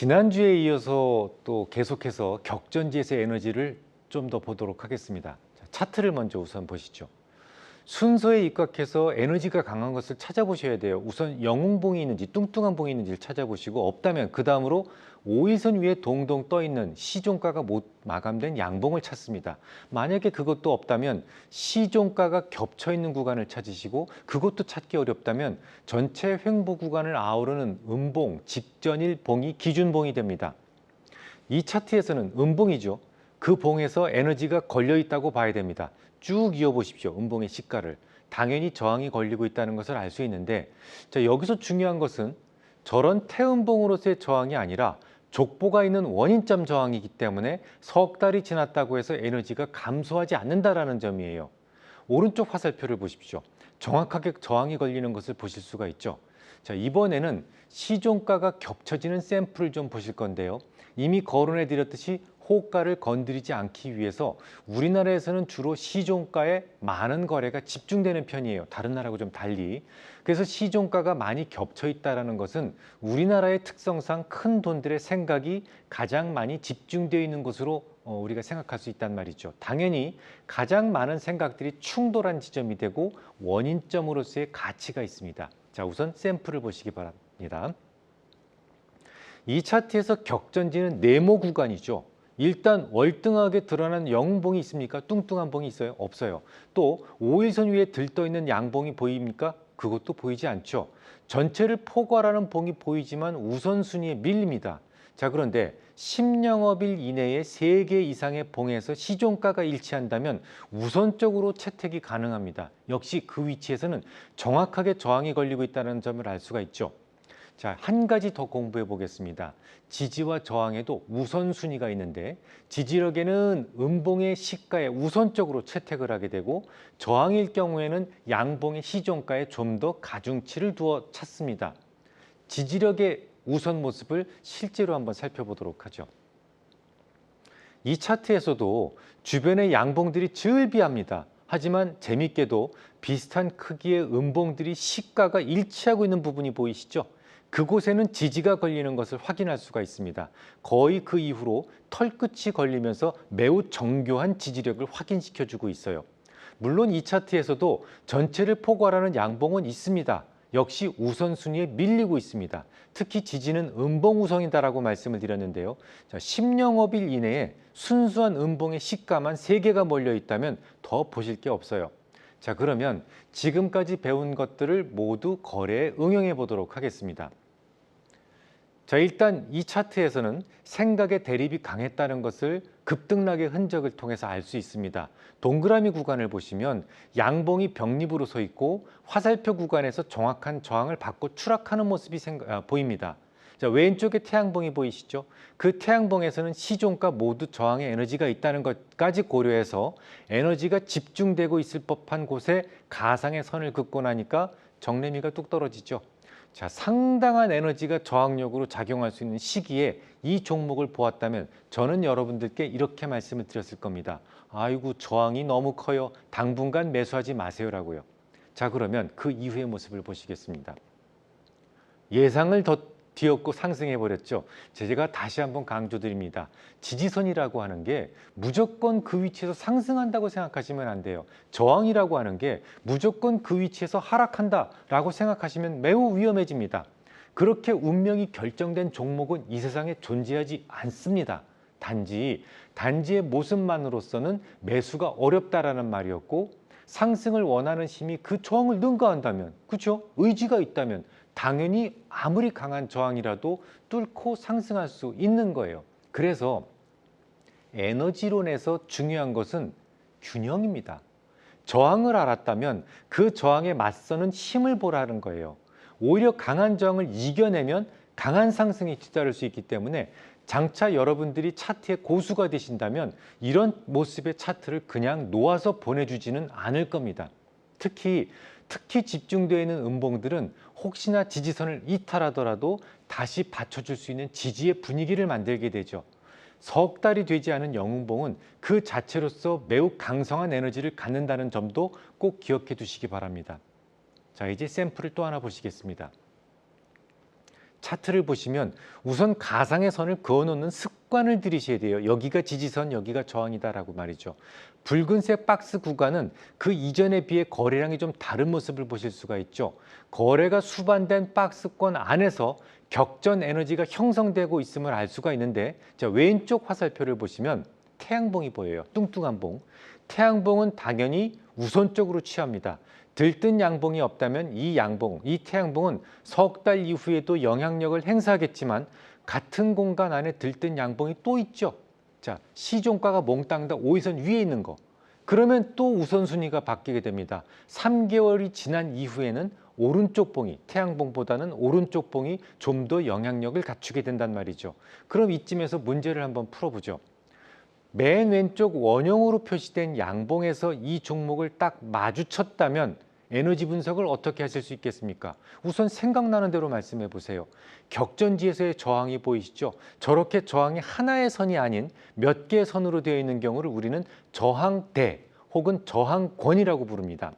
지난주에 이어서 또 계속해서 격전지에서의 에너지를 좀 더 보도록 하겠습니다. 자, 차트를 먼저 우선 보시죠. 순서에 입각해서 에너지가 강한 것을 찾아보셔야 돼요. 우선 영웅봉이 있는지 뚱뚱한 봉이 있는지를 찾아보시고, 없다면 그 다음으로 5일선 위에 동동 떠 있는 시종가가 못 마감된 양봉을 찾습니다. 만약에 그것도 없다면 시종가가 겹쳐 있는 구간을 찾으시고, 그것도 찾기 어렵다면 전체 횡보 구간을 아우르는 음봉, 직전일 봉이 기준봉이 됩니다. 이 차트에서는 음봉이죠. 그 봉에서 에너지가 걸려 있다고 봐야 됩니다. 쭉 이어보십시오. 음봉의 시가를. 당연히 저항이 걸리고 있다는 것을 알 수 있는데, 자, 여기서 중요한 것은 저런 태음봉으로서의 저항이 아니라 족보가 있는 원인점 저항이기 때문에 석 달이 지났다고 해서 에너지가 감소하지 않는다는 점이에요. 오른쪽 화살표를 보십시오. 정확하게 저항이 걸리는 것을 보실 수가 있죠. 자, 이번에는 시종가가 겹쳐지는 샘플을 좀 보실 건데요. 이미 거론해 드렸듯이 호가를 건드리지 않기 위해서 우리나라에서는 주로 시종가에 많은 거래가 집중되는 편이에요. 다른 나라하고 좀 달리. 그래서 시종가가 많이 겹쳐 있다는 것은 우리나라의 특성상 큰 돈들의 생각이 가장 많이 집중되어 있는 것으로 우리가 생각할 수 있단 말이죠. 당연히 가장 많은 생각들이 충돌한 지점이 되고 원인점으로서의 가치가 있습니다. 자, 우선 샘플을 보시기 바랍니다. 이 차트에서 격전지는 네모 구간이죠. 일단 월등하게 드러난 영봉이 있습니까? 뚱뚱한 봉이 있어요? 없어요. 또 5일선 위에 들떠 있는 양봉이 보입니까? 그것도 보이지 않죠. 전체를 포괄하는 봉이 보이지만 우선순위에 밀립니다. 자, 그런데 10영업일 이내에 3개 이상의 봉에서 시종가가 일치한다면 우선적으로 채택이 가능합니다. 역시 그 위치에서는 정확하게 저항이 걸리고 있다는 점을 알 수가 있죠. 자, 한 가지 더 공부해 보겠습니다. 지지와 저항에도 우선순위가 있는데, 지지력에는 음봉의 시가에 우선적으로 채택을 하게 되고, 저항일 경우에는 양봉의 시종가에 좀 더 가중치를 두어 찾습니다. 지지력의 우선 모습을 실제로 한번 살펴보도록 하죠. 이 차트에서도 주변의 양봉들이 즐비합니다. 하지만 재밌게도 비슷한 크기의 음봉들이 시가가 일치하고 있는 부분이 보이시죠? 그곳에는 지지가 걸리는 것을 확인할 수가 있습니다. 거의 그 이후로 털끝이 걸리면서 매우 정교한 지지력을 확인시켜주고 있어요. 물론 이 차트에서도 전체를 포괄하는 양봉은 있습니다. 역시 우선순위에 밀리고 있습니다. 특히 지지는 음봉 우선이다라고 말씀을 드렸는데요. 자, 10영업일 이내에 순수한 음봉의 시가만 3개가 몰려 있다면 더 보실 게 없어요. 자, 그러면 지금까지 배운 것들을 모두 거래에 응용해 보도록 하겠습니다. 자, 일단 이 차트에서는 생각의 대립이 강했다는 것을 급등락의 흔적을 통해서 알 수 있습니다. 동그라미 구간을 보시면 양봉이 병립으로 서 있고 화살표 구간에서 정확한 저항을 받고 추락하는 모습이 보입니다. 자, 왼쪽에 태양봉이 보이시죠? 그 태양봉에서는 시종가 모두 저항의 에너지가 있다는 것까지 고려해서 에너지가 집중되고 있을 법한 곳에 가상의 선을 긋고 나니까 정래미가 뚝 떨어지죠. 자, 상당한 에너지가 저항력으로 작용할 수 있는 시기에 이 종목을 보았다면 저는 여러분들께 이렇게 말씀을 드렸을 겁니다. 아이고, 저항이 너무 커요. 당분간 매수하지 마세요라고요. 자, 그러면 그 이후의 모습을 보시겠습니다. 예상을 더 뒤엎고 상승해 버렸죠. 제가 다시 한번 강조드립니다. 지지선이라고 하는 게 무조건 그 위치에서 상승한다고 생각하시면 안 돼요. 저항이라고 하는 게 무조건 그 위치에서 하락한다라고 생각하시면 매우 위험해집니다. 그렇게 운명이 결정된 종목은 이 세상에 존재하지 않습니다. 단지의 모습만으로서는 매수가 어렵다라는 말이었고, 상승을 원하는 힘이 그 저항을 능가한다면, 그렇죠? 의지가 있다면 당연히 아무리 강한 저항이라도 뚫고 상승할 수 있는 거예요. 그래서 에너지론에서 중요한 것은 균형입니다. 저항을 알았다면 그 저항에 맞서는 힘을 보라는 거예요. 오히려 강한 저항을 이겨내면 강한 상승이 뒤따를 수 있기 때문에 장차 여러분들이 차트의 고수가 되신다면 이런 모습의 차트를 그냥 놓아서 보내주지는 않을 겁니다. 특히 집중되어 있는 음봉들은 혹시나 지지선을 이탈하더라도 다시 받쳐줄 수 있는 지지의 분위기를 만들게 되죠. 석 달이 되지 않은 영웅봉은 그 자체로서 매우 강성한 에너지를 갖는다는 점도 꼭 기억해 두시기 바랍니다. 자, 이제 샘플을 또 하나 보시겠습니다. 차트를 보시면 우선 가상의 선을 그어놓는 습관을 들이셔야 돼요. 여기가 지지선, 여기가 저항이다라고 말이죠. 붉은색 박스 구간은 그 이전에 비해 거래량이 좀 다른 모습을 보실 수가 있죠. 거래가 수반된 박스권 안에서 격전 에너지가 형성되고 있음을 알 수가 있는데, 자, 왼쪽 화살표를 보시면 태양봉이 보여요. 뚱뚱한 봉. 태양봉은 당연히 우선적으로 취합니다. 들뜬 양봉이 없다면 이 양봉, 이 태양봉은 석 달 이후에도 영향력을 행사하겠지만 같은 공간 안에 들뜬 양봉이 또 있죠. 자, 시종가가 몽땅 다 5일선 위에 있는 거. 그러면 또 우선순위가 바뀌게 됩니다. 3개월이 지난 이후에는 오른쪽 봉이, 태양봉보다는 오른쪽 봉이 좀 더 영향력을 갖추게 된단 말이죠. 그럼 이쯤에서 문제를 한번 풀어보죠. 맨 왼쪽 원형으로 표시된 양봉에서 이 종목을 딱 마주쳤다면 에너지 분석을 어떻게 하실 수 있겠습니까? 우선 생각나는 대로 말씀해 보세요. 격전지에서의 저항이 보이시죠? 저렇게 저항이 하나의 선이 아닌 몇 개의 선으로 되어 있는 경우를 우리는 저항대 혹은 저항권이라고 부릅니다.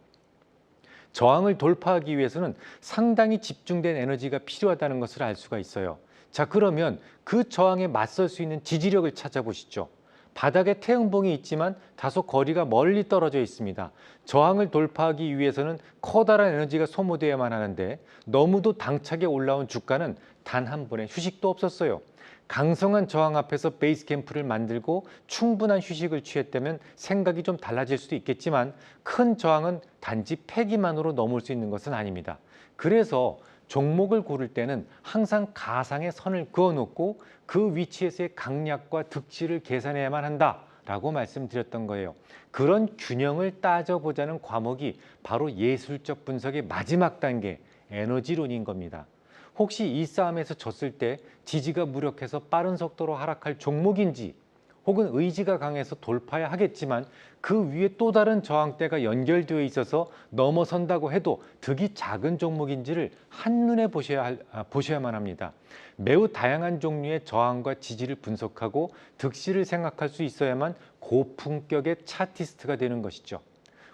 저항을 돌파하기 위해서는 상당히 집중된 에너지가 필요하다는 것을 알 수가 있어요. 자, 그러면 그 저항에 맞설 수 있는 지지력을 찾아보시죠. 바닥에 태양봉이 있지만 다소 거리가 멀리 떨어져 있습니다. 저항을 돌파하기 위해서는 커다란 에너지가 소모되어야만 하는데 너무도 당차게 올라온 주가는 단 한 번의 휴식도 없었어요. 강성한 저항 앞에서 베이스 캠프를 만들고 충분한 휴식을 취했다면 생각이 좀 달라질 수도 있겠지만 큰 저항은 단지 패기만으로 넘을 수 있는 것은 아닙니다. 그래서 종목을 고를 때는 항상 가상의 선을 그어놓고 그 위치에서의 강약과 득실을 계산해야만 한다라고 말씀드렸던 거예요. 그런 균형을 따져보자는 과목이 바로 예술적 분석의 마지막 단계, 에너지론인 겁니다. 혹시 이 싸움에서 졌을 때 지지가 무력해서 빠른 속도로 하락할 종목인지 혹은 의지가 강해서 돌파해야 하겠지만 그 위에 또 다른 저항대가 연결되어 있어서 넘어선다고 해도 득이 작은 종목인지를 한눈에 보셔야만 합니다. 매우 다양한 종류의 저항과 지지를 분석하고 득실을 생각할 수 있어야만 고품격의 차티스트가 되는 것이죠.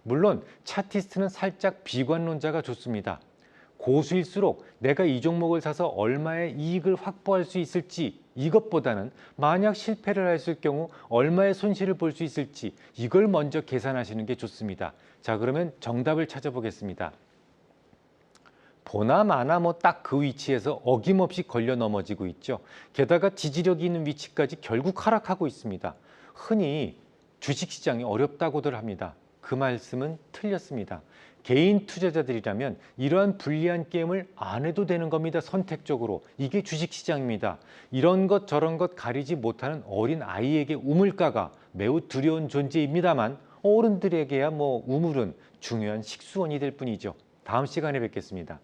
물론 차티스트는 살짝 비관론자가 좋습니다. 고수일수록 내가 이 종목을 사서 얼마의 이익을 확보할 수 있을지 이것보다는 만약 실패를 했을 경우 얼마의 손실을 볼 수 있을지 이걸 먼저 계산하시는 게 좋습니다. 자, 그러면 정답을 찾아보겠습니다. 보나 마나 뭐 딱 그 위치에서 어김없이 걸려 넘어지고 있죠. 게다가 지지력이 있는 위치까지 결국 하락하고 있습니다. 흔히 주식시장이 어렵다고들 합니다. 그 말씀은 틀렸습니다. 개인 투자자들이라면 이러한 불리한 게임을 안 해도 되는 겁니다. 선택적으로. 이게 주식시장입니다. 이런 것 저런 것 가리지 못하는 어린 아이에게 우물가가 매우 두려운 존재입니다만 어른들에게야 뭐 우물은 중요한 식수원이 될 뿐이죠. 다음 시간에 뵙겠습니다.